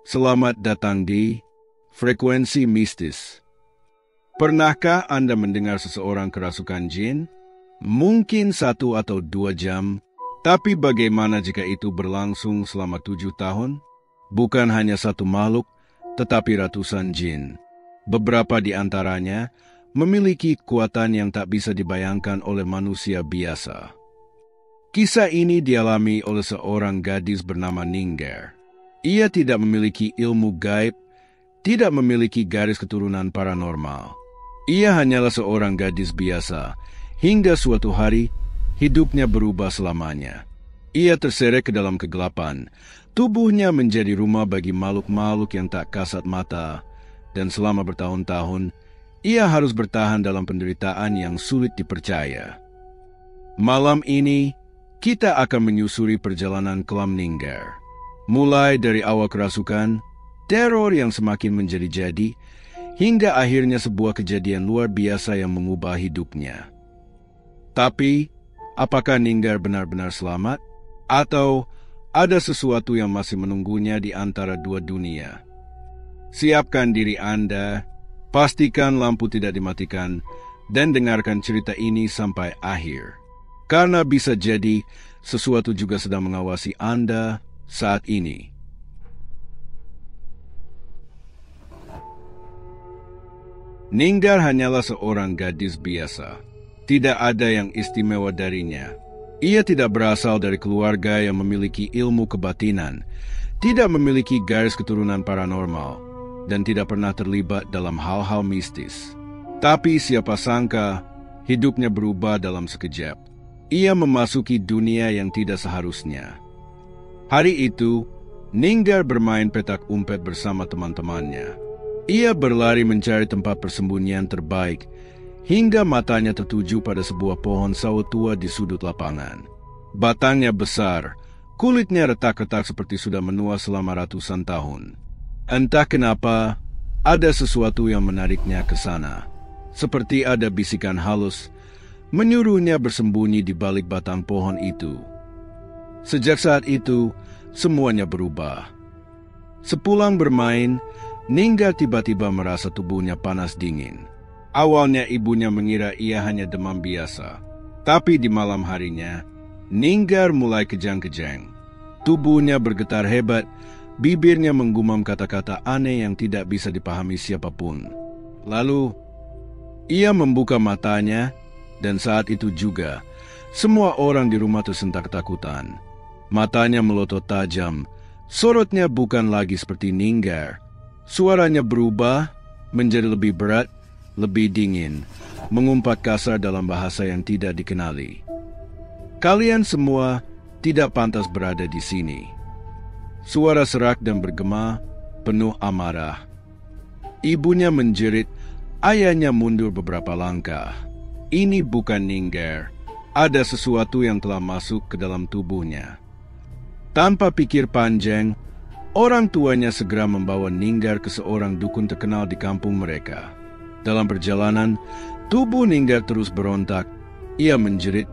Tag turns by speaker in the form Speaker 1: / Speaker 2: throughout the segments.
Speaker 1: Selamat datang di Frekuensi Mistis. Pernahkah Anda mendengar seseorang kerasukan jin? Mungkin 1 atau 2 jam, tapi bagaimana jika itu berlangsung selama 7 tahun? Bukan hanya satu makhluk, tetapi ratusan jin. Beberapa di antaranya memiliki kekuatan yang tak bisa dibayangkan oleh manusia biasa. Kisah ini dialami oleh seorang gadis bernama Ninggar. Ia tidak memiliki ilmu gaib, tidak memiliki garis keturunan paranormal. Ia hanyalah seorang gadis biasa, hingga suatu hari hidupnya berubah selamanya. Ia terseret ke dalam kegelapan, tubuhnya menjadi rumah bagi makhluk-makhluk yang tak kasat mata, dan selama bertahun-tahun, ia harus bertahan dalam penderitaan yang sulit dipercaya. Malam ini, kita akan menyusuri perjalanan kelam Ninggar. Mulai dari awal kerasukan, teror yang semakin menjadi-jadi, hingga akhirnya sebuah kejadian luar biasa yang mengubah hidupnya. Tapi, apakah Ninggar benar-benar selamat? Atau ada sesuatu yang masih menunggunya di antara dua dunia? Siapkan diri Anda, pastikan lampu tidak dimatikan, dan dengarkan cerita ini sampai akhir. Karena bisa jadi sesuatu juga sedang mengawasi Anda saat ini. Ninggar hanyalah seorang gadis biasa. Tidak ada yang istimewa darinya. Ia tidak berasal dari keluarga yang memiliki ilmu kebatinan, tidak memiliki garis keturunan paranormal, dan tidak pernah terlibat dalam hal-hal mistis. Tapi siapa sangka, hidupnya berubah dalam sekejap. Ia memasuki dunia yang tidak seharusnya. Hari itu, Ninggar bermain petak umpet bersama teman-temannya. Ia berlari mencari tempat persembunyian terbaik, hingga matanya tertuju pada sebuah pohon sawo tua di sudut lapangan. Batangnya besar, kulitnya retak-retak seperti sudah menua selama ratusan tahun. Entah kenapa, ada sesuatu yang menariknya ke sana. Seperti ada bisikan halus, menyuruhnya bersembunyi di balik batang pohon itu. Sejak saat itu, semuanya berubah. Sepulang bermain, Ninggar tiba-tiba merasa tubuhnya panas dingin. Awalnya ibunya mengira ia hanya demam biasa. Tapi di malam harinya, Ninggar mulai kejang-kejang. Tubuhnya bergetar hebat, bibirnya menggumam kata-kata aneh yang tidak bisa dipahami siapapun. Lalu, ia membuka matanya, dan saat itu juga, semua orang di rumah tersentak ketakutan. Matanya melotot tajam, sorotnya bukan lagi seperti Ninggar. Suaranya berubah menjadi lebih berat, lebih dingin, mengumpat kasar dalam bahasa yang tidak dikenali. Kalian semua tidak pantas berada di sini. Suara serak dan bergema, penuh amarah. Ibunya menjerit, ayahnya mundur beberapa langkah. Ini bukan Ninggar, ada sesuatu yang telah masuk ke dalam tubuhnya. Tanpa pikir panjang, orang tuanya segera membawa Ninggar ke seorang dukun terkenal di kampung mereka. Dalam perjalanan, tubuh Ninggar terus berontak. Ia menjerit,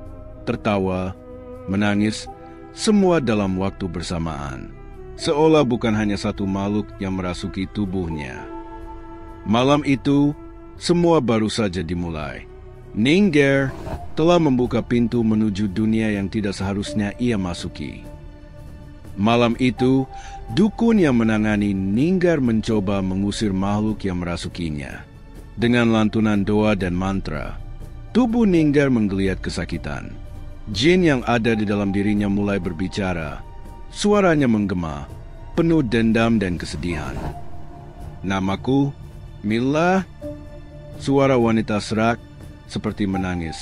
Speaker 1: tertawa, menangis, semua dalam waktu bersamaan. Seolah bukan hanya satu makhluk yang merasuki tubuhnya. Malam itu, semua baru saja dimulai. Ninggar telah membuka pintu menuju dunia yang tidak seharusnya ia masuki. Malam itu, dukun yang menangani Ninggar mencoba mengusir makhluk yang merasukinya. Dengan lantunan doa dan mantra, tubuh Ninggar menggeliat kesakitan. Jin yang ada di dalam dirinya mulai berbicara. Suaranya menggema, penuh dendam dan kesedihan. Namaku, Mila. Suara wanita serak seperti menangis.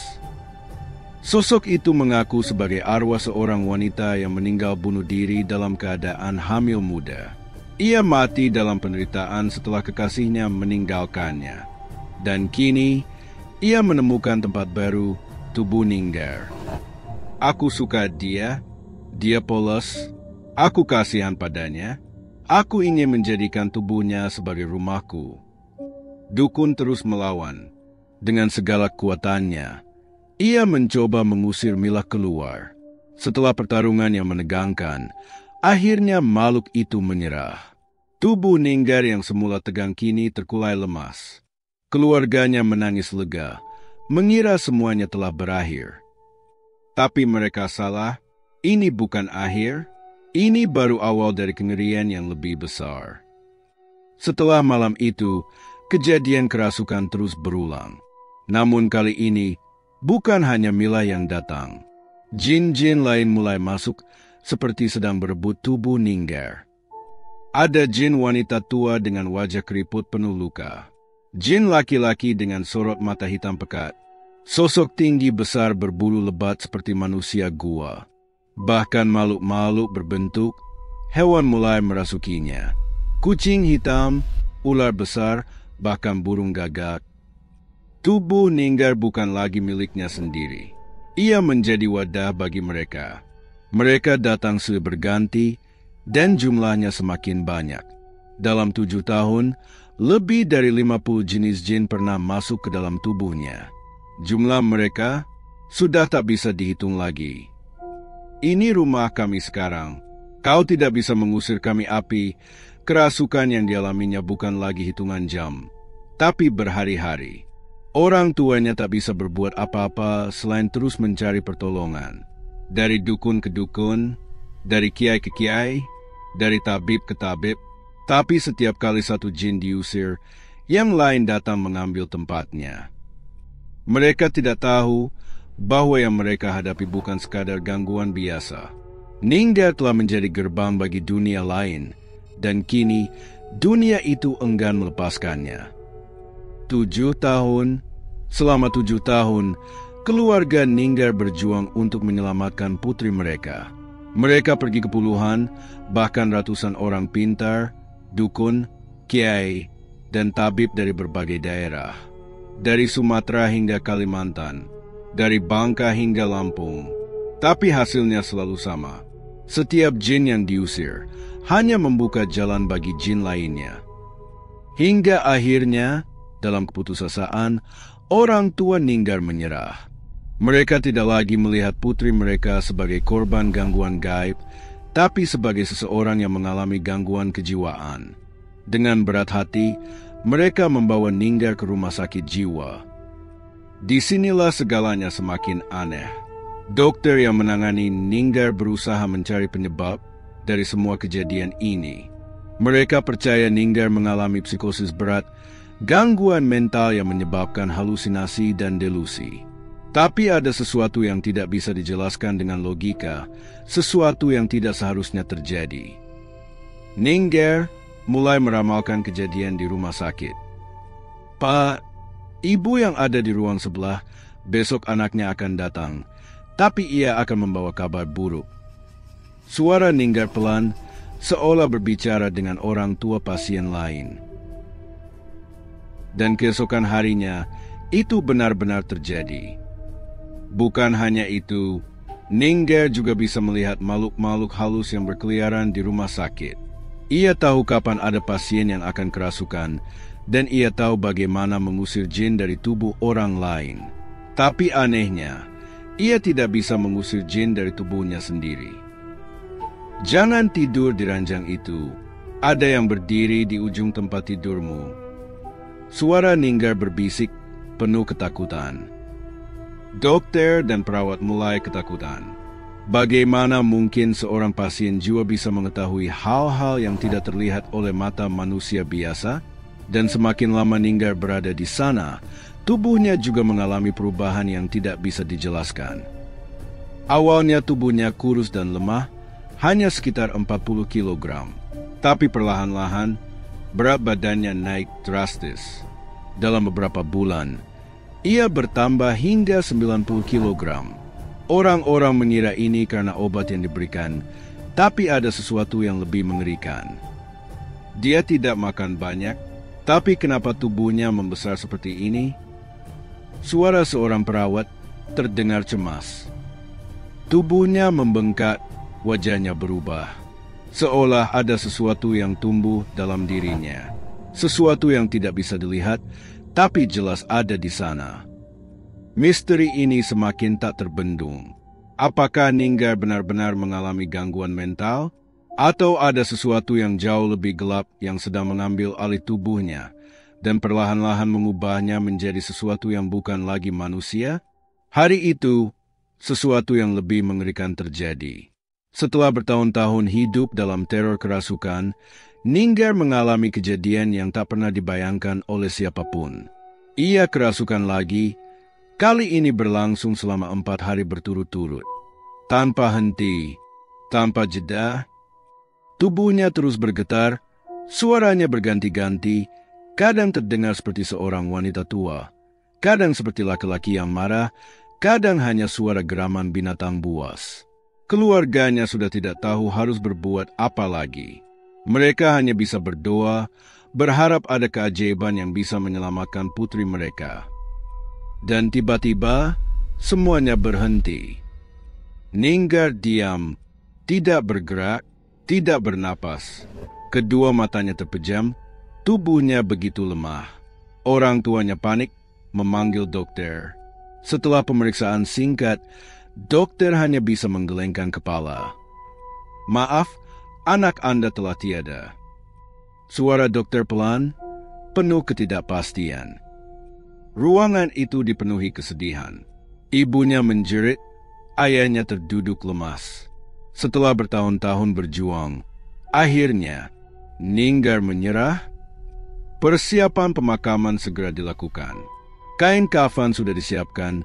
Speaker 1: Sosok itu mengaku sebagai arwah seorang wanita yang meninggal bunuh diri dalam keadaan hamil muda. Ia mati dalam penderitaan setelah kekasihnya meninggalkannya. Dan kini, ia menemukan tempat baru, tubuh Ninggar. Aku suka dia polos, aku kasihan padanya, aku ingin menjadikan tubuhnya sebagai rumahku. Dukun terus melawan. Dengan segala kekuatannya, ia mencoba mengusir Mila keluar. Setelah pertarungan yang menegangkan, akhirnya makhluk itu menyerah. Tubuh Ninggar yang semula tegang kini terkulai lemas. Keluarganya menangis lega, mengira semuanya telah berakhir. Tapi mereka salah, ini bukan akhir, ini baru awal dari kengerian yang lebih besar. Setelah malam itu, kejadian kerasukan terus berulang. Namun kali ini, bukan hanya Mila yang datang. Jin-jin lain mulai masuk seperti sedang berebut tubuh Ninggar. Ada jin wanita tua dengan wajah keriput penuh luka. Jin laki-laki dengan sorot mata hitam pekat. Sosok tinggi besar berbulu lebat seperti manusia gua. Bahkan makhluk-makhluk berbentuk, hewan mulai merasukinya. Kucing hitam, ular besar, bahkan burung gagak. Tubuh Ninggar bukan lagi miliknya sendiri. Ia menjadi wadah bagi mereka. Mereka datang silih berganti, dan jumlahnya semakin banyak. Dalam 7 tahun, lebih dari 50 jenis jin pernah masuk ke dalam tubuhnya. Jumlah mereka sudah tak bisa dihitung lagi. Ini rumah kami sekarang. Kau tidak bisa mengusir kami api. Kerasukan yang dialaminya bukan lagi hitungan jam, tapi berhari-hari. Orang tuanya tak bisa berbuat apa-apa selain terus mencari pertolongan. Dari dukun ke dukun, dari kiai ke kiai, dari tabib ke tabib, tapi setiap kali satu jin diusir, yang lain datang mengambil tempatnya. Mereka tidak tahu bahwa yang mereka hadapi bukan sekadar gangguan biasa. Ninggar telah menjadi gerbang bagi dunia lain, dan kini dunia itu enggan melepaskannya. 7 tahun, selama 7 tahun, keluarga Ninggar berjuang untuk menyelamatkan putri mereka. Mereka pergi ke puluhan, bahkan ratusan orang pintar, dukun, kiai, dan tabib dari berbagai daerah. Dari Sumatera hingga Kalimantan, dari Bangka hingga Lampung. Tapi hasilnya selalu sama. Setiap jin yang diusir hanya membuka jalan bagi jin lainnya. Hingga akhirnya, dalam keputusasaan, orang tua Ninggar menyerah. Mereka tidak lagi melihat putri mereka sebagai korban gangguan gaib, tapi sebagai seseorang yang mengalami gangguan kejiwaan. Dengan berat hati, mereka membawa Ninggar ke rumah sakit jiwa. Disinilah segalanya semakin aneh. Dokter yang menangani Ninggar berusaha mencari penyebab dari semua kejadian ini. Mereka percaya Ninggar mengalami psikosis berat, gangguan mental yang menyebabkan halusinasi dan delusi. Tapi ada sesuatu yang tidak bisa dijelaskan dengan logika, sesuatu yang tidak seharusnya terjadi. Ninggar mulai meramalkan kejadian di rumah sakit. Pak, ibu yang ada di ruang sebelah, besok anaknya akan datang, tapi ia akan membawa kabar buruk. Suara Ninggar pelan, seolah berbicara dengan orang tua pasien lain. Dan keesokan harinya, itu benar-benar terjadi. Bukan hanya itu, Ninggar juga bisa melihat makhluk-makhluk halus yang berkeliaran di rumah sakit. Ia tahu kapan ada pasien yang akan kerasukan, dan ia tahu bagaimana mengusir jin dari tubuh orang lain. Tapi anehnya, ia tidak bisa mengusir jin dari tubuhnya sendiri. Jangan tidur di ranjang itu. Ada yang berdiri di ujung tempat tidurmu. Suara Ninggar berbisik, penuh ketakutan. Dokter dan perawat mulai ketakutan. Bagaimana mungkin seorang pasien jiwa bisa mengetahui hal-hal yang tidak terlihat oleh mata manusia biasa? Dan semakin lama Ninggar berada di sana, tubuhnya juga mengalami perubahan yang tidak bisa dijelaskan. Awalnya tubuhnya kurus dan lemah, hanya sekitar 40 kg. Tapi perlahan-lahan, berat badannya naik drastis. Dalam beberapa bulan, ia bertambah hingga 90 kg. Orang-orang mengira ini karena obat yang diberikan, tapi ada sesuatu yang lebih mengerikan. Dia tidak makan banyak, tapi kenapa tubuhnya membesar seperti ini? Suara seorang perawat terdengar cemas. Tubuhnya membengkak, wajahnya berubah. Seolah ada sesuatu yang tumbuh dalam dirinya. Sesuatu yang tidak bisa dilihat, tapi jelas ada di sana. Misteri ini semakin tak terbendung. Apakah Ninggar benar-benar mengalami gangguan mental? Atau ada sesuatu yang jauh lebih gelap yang sedang mengambil alih tubuhnya dan perlahan-lahan mengubahnya menjadi sesuatu yang bukan lagi manusia? Hari itu, sesuatu yang lebih mengerikan terjadi. Setelah bertahun-tahun hidup dalam teror kerasukan, Ninggar mengalami kejadian yang tak pernah dibayangkan oleh siapapun. Ia kerasukan lagi, kali ini berlangsung selama 4 hari berturut-turut. Tanpa henti, tanpa jeda, tubuhnya terus bergetar, suaranya berganti-ganti, kadang terdengar seperti seorang wanita tua, kadang seperti laki-laki yang marah, kadang hanya suara geraman binatang buas. Keluarganya sudah tidak tahu harus berbuat apa lagi. Mereka hanya bisa berdoa, berharap ada keajaiban yang bisa menyelamatkan putri mereka. Dan tiba-tiba, semuanya berhenti. Ninggar diam, tidak bergerak, tidak bernapas. Kedua matanya terpejam, tubuhnya begitu lemah. Orang tuanya panik, memanggil dokter. Setelah pemeriksaan singkat, dokter hanya bisa menggelengkan kepala. "Maaf, anak Anda telah tiada." Suara dokter pelan, penuh ketidakpastian. Ruangan itu dipenuhi kesedihan. Ibunya menjerit, ayahnya terduduk lemas. Setelah bertahun-tahun berjuang, akhirnya Ninggar menyerah. Persiapan pemakaman segera dilakukan. Kain kafan sudah disiapkan,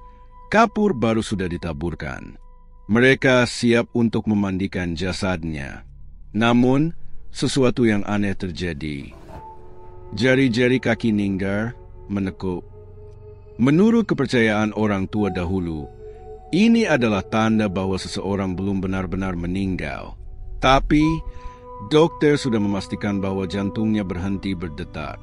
Speaker 1: kapur baru sudah ditaburkan. Mereka siap untuk memandikan jasadnya. Namun, sesuatu yang aneh terjadi. Jari-jari kaki Ninggar menekuk. Menurut kepercayaan orang tua dahulu, ini adalah tanda bahwa seseorang belum benar-benar meninggal. Tapi, dokter sudah memastikan bahwa jantungnya berhenti berdetak.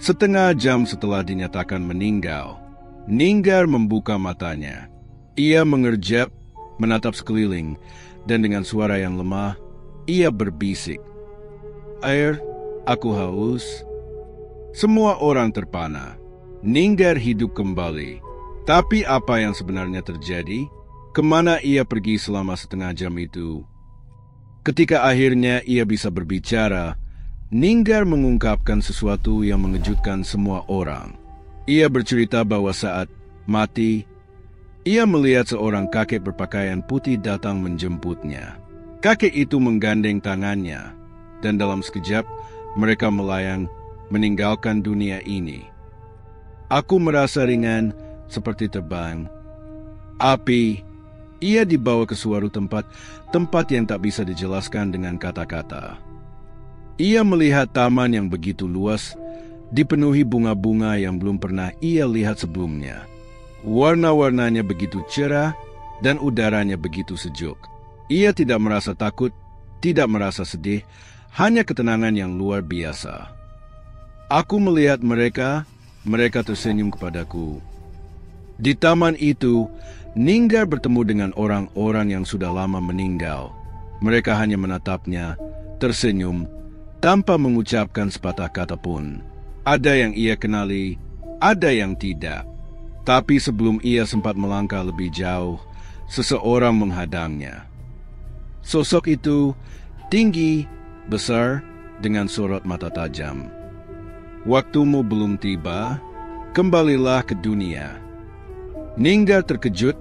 Speaker 1: Setengah jam setelah dinyatakan meninggal, Ninggar membuka matanya. Ia mengerjap, menatap sekeliling, dan dengan suara yang lemah, ia berbisik, "Air, aku haus." Semua orang terpana. Ninggar hidup kembali. Tapi apa yang sebenarnya terjadi? Kemana ia pergi selama setengah jam itu? Ketika akhirnya ia bisa berbicara, Ninggar mengungkapkan sesuatu yang mengejutkan semua orang. Ia bercerita bahwa saat mati, ia melihat seorang kakek berpakaian putih datang menjemputnya. Kakek itu menggandeng tangannya, dan dalam sekejap mereka melayang meninggalkan dunia ini. Aku merasa ringan seperti terbang. Api, ia dibawa ke suatu tempat yang tak bisa dijelaskan dengan kata-kata. Ia melihat taman yang begitu luas, dipenuhi bunga-bunga yang belum pernah ia lihat sebelumnya. Warna-warnanya begitu cerah dan udaranya begitu sejuk. Ia tidak merasa takut, tidak merasa sedih, hanya ketenangan yang luar biasa. Aku melihat mereka tersenyum kepadaku. Di taman itu, Ninggar bertemu dengan orang-orang yang sudah lama meninggal. Mereka hanya menatapnya, tersenyum, tanpa mengucapkan sepatah kata pun. Ada yang ia kenali, ada yang tidak. Tapi sebelum ia sempat melangkah lebih jauh, seseorang menghadangnya. Sosok itu tinggi, besar, dengan sorot mata tajam. "Waktumu belum tiba, kembalilah ke dunia." Ninggar terkejut,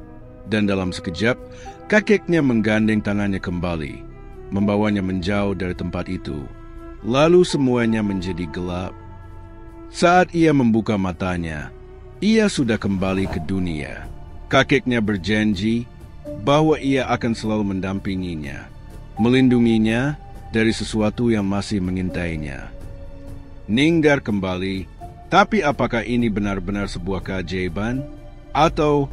Speaker 1: dan dalam sekejap, kakeknya menggandeng tangannya kembali, membawanya menjauh dari tempat itu. Lalu semuanya menjadi gelap. Saat ia membuka matanya, ia sudah kembali ke dunia. Kakeknya berjanji bahwa ia akan selalu mendampinginya, melindunginya dari sesuatu yang masih mengintainya. Ninggar kembali, tapi apakah ini benar-benar sebuah keajaiban? Atau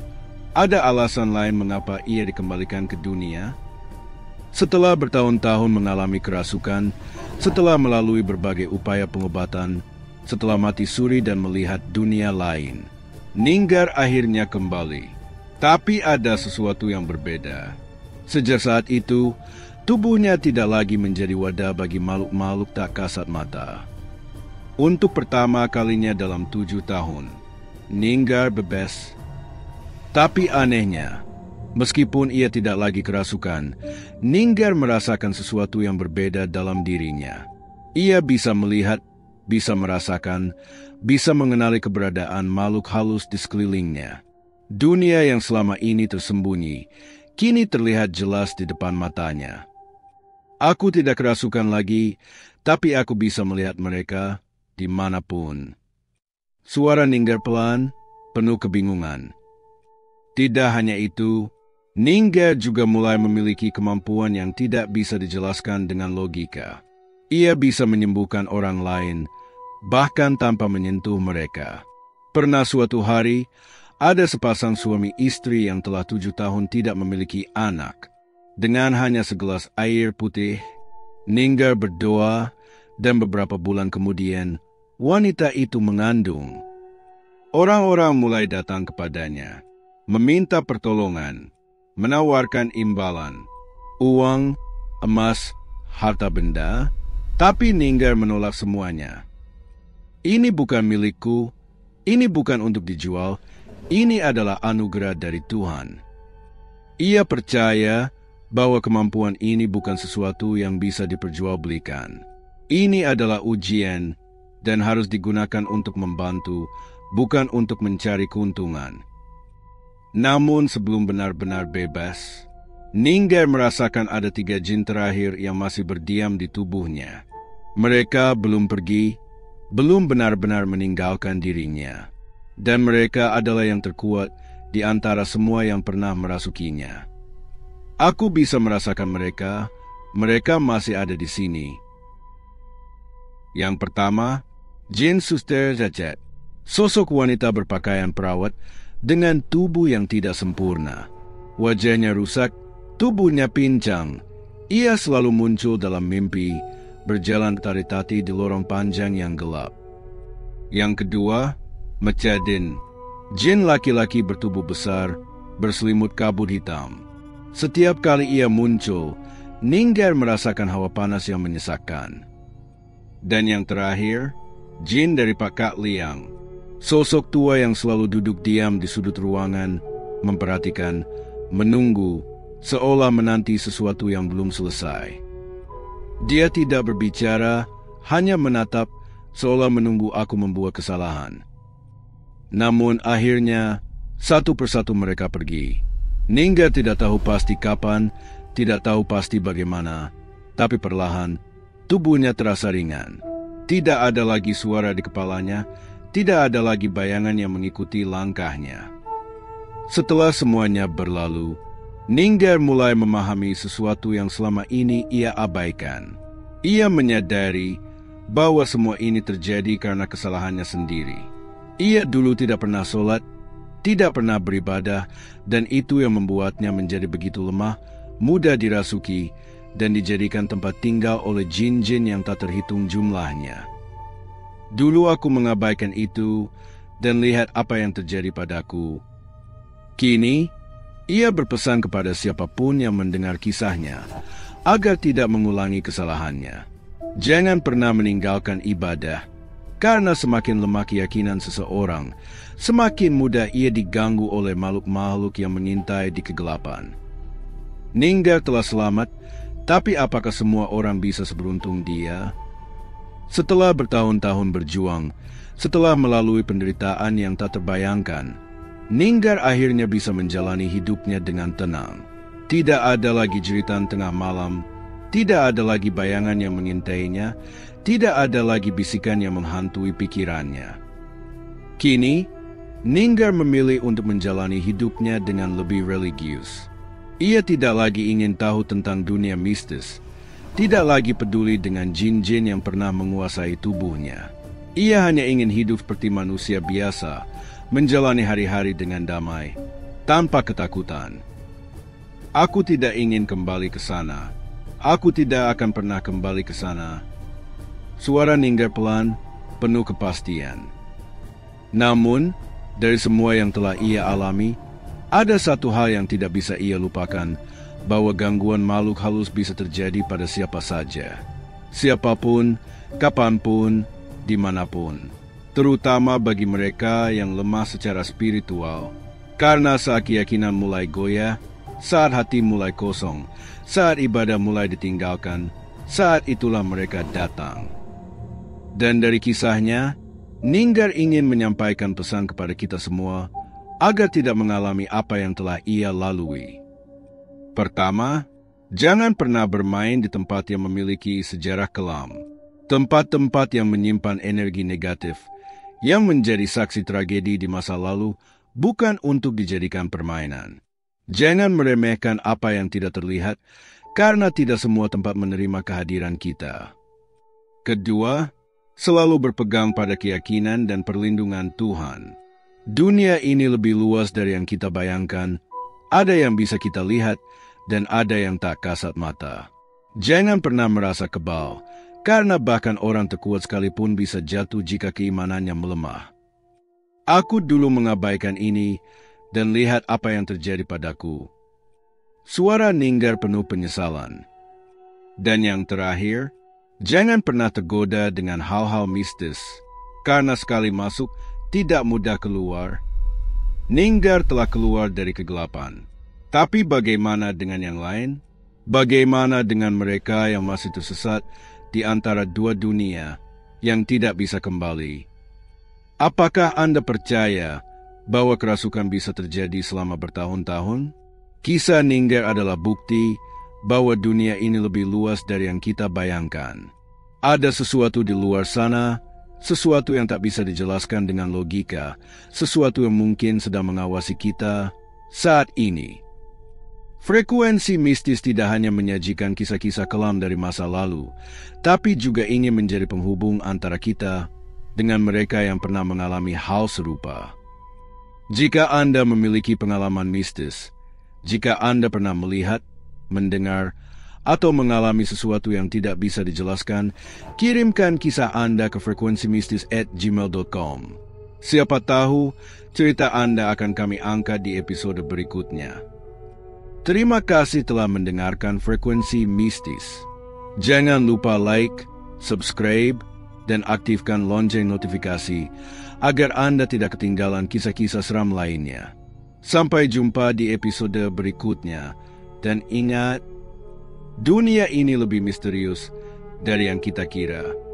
Speaker 1: ada alasan lain mengapa ia dikembalikan ke dunia? Setelah bertahun-tahun mengalami kerasukan, setelah melalui berbagai upaya pengobatan, setelah mati suri dan melihat dunia lain, Ninggar akhirnya kembali. Tapi ada sesuatu yang berbeda. Sejak saat itu, tubuhnya tidak lagi menjadi wadah bagi makhluk-makhluk tak kasat mata. Untuk pertama kalinya dalam 7 tahun, Ninggar bebas. Tapi anehnya, Meskipun ia tidak lagi kerasukan, Ninggar merasakan sesuatu yang berbeda dalam dirinya. Ia bisa melihat, bisa merasakan, bisa mengenali keberadaan makhluk halus di sekelilingnya. Dunia yang selama ini tersembunyi, kini terlihat jelas di depan matanya. Aku tidak kerasukan lagi, tapi aku bisa melihat mereka dimanapun. Suara Ninggar pelan, penuh kebingungan. Tidak hanya itu, Ninggar juga mulai memiliki kemampuan yang tidak bisa dijelaskan dengan logika. Ia bisa menyembuhkan orang lain, bahkan tanpa menyentuh mereka. Pernah suatu hari, ada sepasang suami istri yang telah 7 tahun tidak memiliki anak. Dengan hanya segelas air putih, Ninggar berdoa, dan beberapa bulan kemudian, wanita itu mengandung. Orang-orang mulai datang kepadanya, meminta pertolongan, menawarkan imbalan, uang, emas, harta benda, tapi Ninggar menolak semuanya. Ini bukan milikku, ini bukan untuk dijual, ini adalah anugerah dari Tuhan. Ia percaya bahwa kemampuan ini bukan sesuatu yang bisa diperjualbelikan. Ini adalah ujian dan harus digunakan untuk membantu, bukan untuk mencari keuntungan. Namun sebelum benar-benar bebas, Ninggar merasakan ada 3 jin terakhir yang masih berdiam di tubuhnya. Mereka belum pergi, belum benar-benar meninggalkan dirinya. Dan mereka adalah yang terkuat di antara semua yang pernah merasukinya. Aku bisa merasakan mereka, mereka masih ada di sini. Yang pertama, Jin Suster Zajat, sosok wanita berpakaian perawat dengan tubuh yang tidak sempurna. Wajahnya rusak, tubuhnya pincang. Ia selalu muncul dalam mimpi, berjalan tari-tati di lorong panjang yang gelap. Yang kedua, Mechadin, jin laki-laki bertubuh besar, berselimut kabut hitam. Setiap kali ia muncul, Ninggar merasakan hawa panas yang menyesakkan. Dan yang terakhir, jin dari Pak Kak Liang, sosok tua yang selalu duduk diam di sudut ruangan, memperhatikan, menunggu, seolah menanti sesuatu yang belum selesai. Dia tidak berbicara, hanya menatap, seolah menunggu aku membuat kesalahan. Namun akhirnya, satu persatu mereka pergi. Ninggar tidak tahu pasti kapan, tidak tahu pasti bagaimana, tapi perlahan, tubuhnya terasa ringan. Tidak ada lagi suara di kepalanya, tidak ada lagi bayangan yang mengikuti langkahnya. Setelah semuanya berlalu, Ninggar mulai memahami sesuatu yang selama ini ia abaikan. Ia menyadari bahwa semua ini terjadi karena kesalahannya sendiri. Ia dulu tidak pernah sholat, tidak pernah beribadah, dan itu yang membuatnya menjadi begitu lemah, mudah dirasuki, dan dijadikan tempat tinggal oleh jin-jin yang tak terhitung jumlahnya. Dulu aku mengabaikan itu dan lihat apa yang terjadi padaku. Kini, ia berpesan kepada siapapun yang mendengar kisahnya agar tidak mengulangi kesalahannya. Jangan pernah meninggalkan ibadah, karena semakin lemah keyakinan seseorang, semakin mudah ia diganggu oleh makhluk-makhluk yang mengintai di kegelapan. Ninggar telah selamat, tapi apakah semua orang bisa seberuntung dia? Setelah bertahun-tahun berjuang, setelah melalui penderitaan yang tak terbayangkan, Ninggar akhirnya bisa menjalani hidupnya dengan tenang. Tidak ada lagi jeritan tengah malam, tidak ada lagi bayangan yang mengintainya, tidak ada lagi bisikan yang menghantui pikirannya. Kini, Ninggar memilih untuk menjalani hidupnya dengan lebih religius. Ia tidak lagi ingin tahu tentang dunia mistis, tidak lagi peduli dengan jin-jin yang pernah menguasai tubuhnya. Ia hanya ingin hidup seperti manusia biasa, menjalani hari-hari dengan damai, tanpa ketakutan. Aku tidak ingin kembali ke sana. Aku tidak akan pernah kembali ke sana. Suara Ninggar pelan, penuh kepastian. Namun, dari semua yang telah ia alami, ada satu hal yang tidak bisa ia lupakan, bahwa gangguan makhluk halus bisa terjadi pada siapa saja. Siapapun, kapanpun, dimanapun. Terutama bagi mereka yang lemah secara spiritual. Karena saat keyakinan mulai goyah, Saat hati mulai kosong, saat ibadah mulai ditinggalkan, saat itulah mereka datang. Dan dari kisahnya, Ninggar ingin menyampaikan pesan kepada kita semua agar tidak mengalami apa yang telah ia lalui. Pertama, jangan pernah bermain di tempat yang memiliki sejarah kelam. Tempat-tempat yang menyimpan energi negatif, yang menjadi saksi tragedi di masa lalu, bukan untuk dijadikan permainan. Jangan meremehkan apa yang tidak terlihat, karena tidak semua tempat menerima kehadiran kita. Kedua, selalu berpegang pada keyakinan dan perlindungan Tuhan. Dunia ini lebih luas dari yang kita bayangkan. Ada yang bisa kita lihat, dan ada yang tak kasat mata. Jangan pernah merasa kebal, karena bahkan orang terkuat sekalipun bisa jatuh jika keimanannya melemah. Aku dulu mengabaikan ini, dan lihat apa yang terjadi padaku. Suara Ninggar penuh penyesalan. Dan yang terakhir, jangan pernah tergoda dengan hal-hal mistis, karena sekali masuk, tidak mudah keluar. Ninggar telah keluar dari kegelapan. Tapi bagaimana dengan yang lain? Bagaimana dengan mereka yang masih tersesat di antara dua dunia yang tidak bisa kembali? Apakah Anda percaya bahwa kerasukan bisa terjadi selama bertahun-tahun? Kisah Ninggar adalah bukti bahwa dunia ini lebih luas dari yang kita bayangkan. Ada sesuatu di luar sana, sesuatu yang tak bisa dijelaskan dengan logika, sesuatu yang mungkin sedang mengawasi kita saat ini. Frekuensi mistis tidak hanya menyajikan kisah-kisah kelam dari masa lalu, tapi juga ingin menjadi penghubung antara kita dengan mereka yang pernah mengalami hal serupa. Jika Anda memiliki pengalaman mistis, jika Anda pernah melihat, mendengar, atau mengalami sesuatu yang tidak bisa dijelaskan, kirimkan kisah Anda ke frekuensimistis@gmail.com. Siapa tahu, cerita Anda akan kami angkat di episode berikutnya. Terima kasih telah mendengarkan Frekuensi Mistis. Jangan lupa like, subscribe, dan aktifkan lonceng notifikasi agar Anda tidak ketinggalan kisah-kisah seram lainnya. Sampai jumpa di episode berikutnya. Dan ingat, dunia ini lebih misterius dari yang kita kira.